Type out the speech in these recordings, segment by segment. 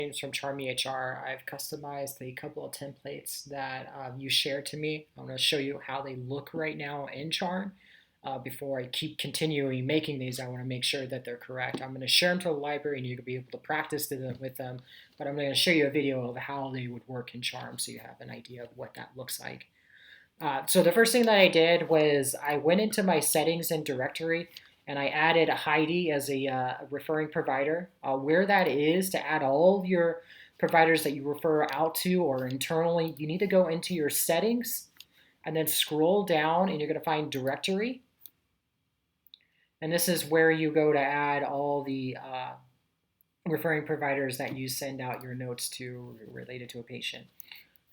James from ChARM EHR. I've customized a couple of templates that you shared to me. I'm going to show you how they look right now in ChARM. Before I keep continuing making these, I want to make sure that they're correct. I'm going to share them to the library and you can be able to practice with them, but I'm going to show you a video of how they would work in ChARM so you have an idea of what that looks like. So the first thing that I did was I went into my settings and directory and I added Heidi as a referring provider. Where that is, to add all of your providers that you refer out to or internally, you need to go into your settings and then scroll down and you're going to find directory. And this is where you go to add all the referring providers that you send out your notes to related to a patient.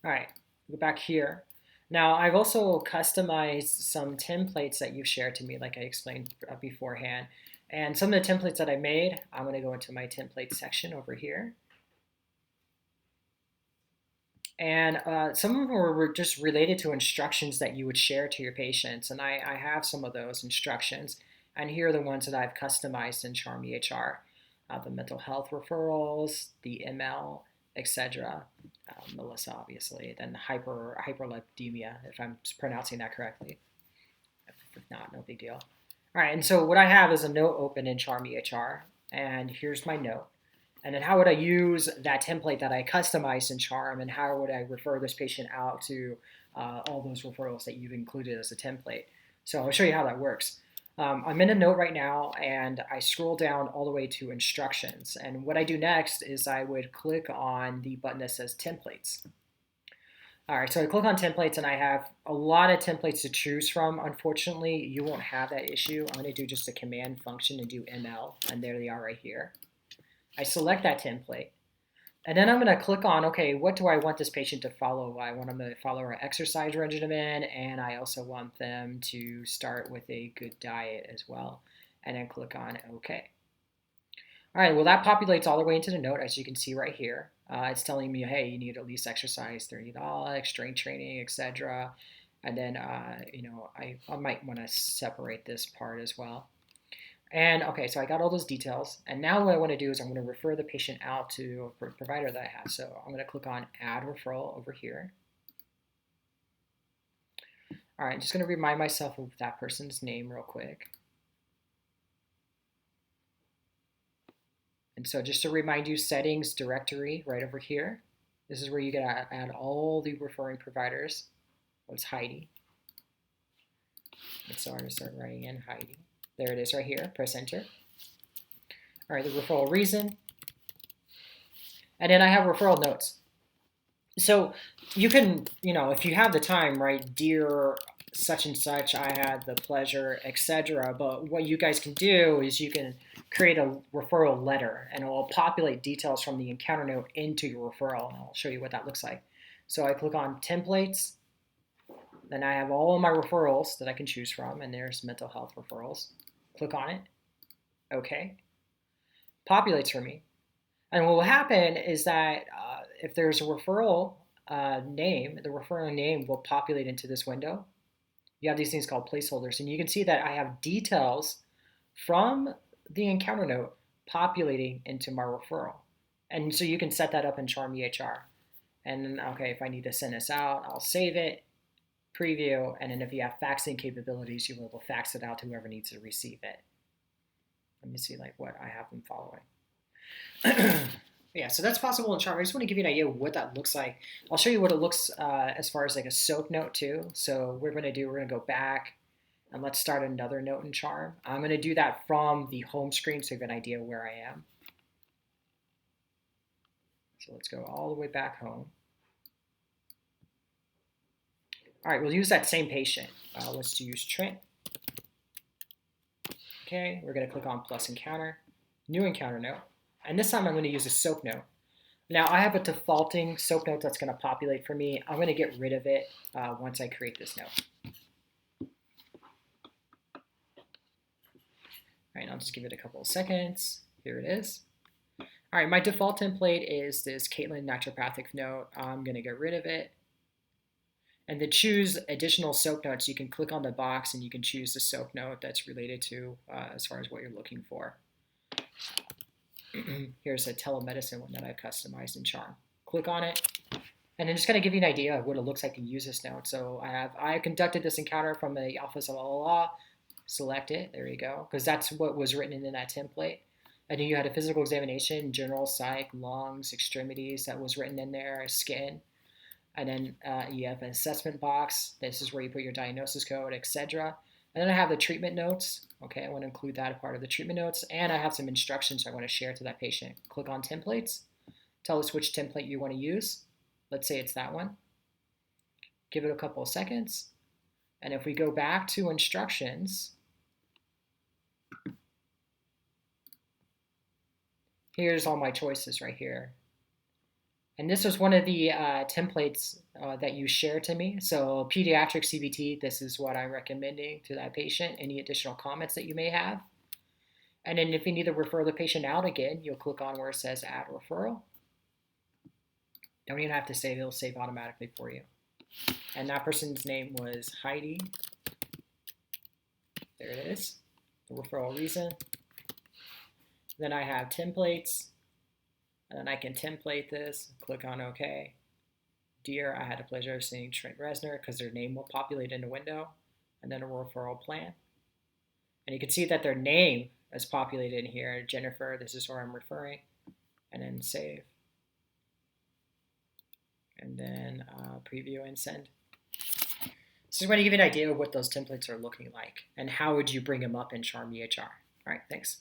All right, go back here. Now, I've also customized some templates that you've shared to me, like I explained beforehand. And some of the templates that I made, I'm going to go into my template section over here. And some of them were just related to instructions that you would share to your patients. And I have some of those instructions. And here are the ones that I've customized in ChARM EHR. The mental health referrals, the ML, etc. Melissa, obviously, then hyperlipidemia, if I'm pronouncing that correctly. If not, no big deal. All right, and so what I have is a note open in ChARM EHR, and here's my note. And then how would I use that template that I customized in ChARM, and how would I refer this patient out to all those referrals that you've included as a template? So I'll show you how that works. I'm in a note right now, and I scroll down all the way to instructions. And what I do next is I would click on the button that says templates. All right, so I click on templates, and I have a lot of templates to choose from. Unfortunately, you won't have that issue. I'm going to do just a command function and do ML, and there they are right here. I select that template. And then I'm going to click on, okay, what do I want this patient to follow? I want them to follow our exercise regimen, and I also want them to start with a good diet as well. And then click on OK. All right, well, that populates all the way into the note, as you can see right here. It's telling me, hey, you need at least exercise 30 minutes, strength training, etc. And then, I might want to separate this part as well. And okay, so I got all those details. And now what I want to do is I'm going to refer the patient out to a provider that I have. So I'm going to click on Add Referral over here. All right, I'm just going to remind myself of that person's name real quick. And so just to remind you, settings, directory, right over here. This is where you get to add all the referring providers. Oh, it's Heidi. And so I'm going to start writing in Heidi. There it is right here, press enter. All right, the referral reason. And then I have referral notes. So you can, if you have the time, write, dear such and such, I had the pleasure, etc. But what you guys can do is you can create a referral letter and it will populate details from the encounter note into your referral. And I'll show you what that looks like. So I click on templates. Then I have all of my referrals that I can choose from, and there's mental health referrals. Click on it. Okay. Populates for me. And what will happen is that if there's a referral name, the referral name will populate into this window. You have these things called placeholders, and you can see that I have details from the encounter note populating into my referral. And so you can set that up in ChARM EHR. And okay, if I need to send this out, I'll save it, preview, and then if you have faxing capabilities, you'll be able to fax it out to whoever needs to receive it. Let me see what I have them following. Yeah, so that's possible in ChARM. I just want to give you an idea of what that looks like. I'll show you what it looks as far as a soak note too. So we're going to go back and let's start another note in ChARM. I'm going to do that from the home screen so you have an idea where I am. So let's go all the way back home. All right, we'll use that same patient. Let's use Trent. Okay, we're going to click on plus encounter, new encounter note. And this time I'm going to use a soak note. Now I have a defaulting soak note that's going to populate for me. I'm going to get rid of it once I create this note. All right, I'll just give it a couple of seconds. Here it is. All right, my default template is this Caitlin naturopathic note. I'm going to get rid of it. And to choose additional soak notes, you can click on the box and you can choose the soak note that's related to as far as what you're looking for. Here's a telemedicine one that I've customized in ChARM. Click on it, and then just kind of give you an idea of what it looks like to use this node. So I conducted this encounter from the office of Allah. Select it. There you go, because that's what was written in that template. And then you had a physical examination, general psych, lungs, extremities that was written in there, skin. And then you have an assessment box. This is where you put your diagnosis code, etc. And then I have the treatment notes. Okay, I want to include that as part of the treatment notes. And I have some instructions I want to share to that patient. Click on templates. Tell us which template you want to use. Let's say it's that one. Give it a couple of seconds. And if we go back to instructions, here's all my choices right here. And this was one of the templates that you shared to me. So pediatric CBT, this is what I'm recommending to that patient. Any additional comments that you may have. And then if you need to refer the patient out again, you'll click on where it says add referral. Don't even have to save, it'll save automatically for you. And that person's name was Heidi. There it is, the referral reason. Then I have templates, and then I can template this, click on OK. Dear, I had the pleasure of seeing Trent Reznor, because their name will populate in the window, and then a referral plan. And you can see that their name is populated in here. Jennifer, this is where I'm referring, and then save. And then preview and send. So I want to give you an idea of what those templates are looking like and how would you bring them up in ChARM EHR. All right, thanks.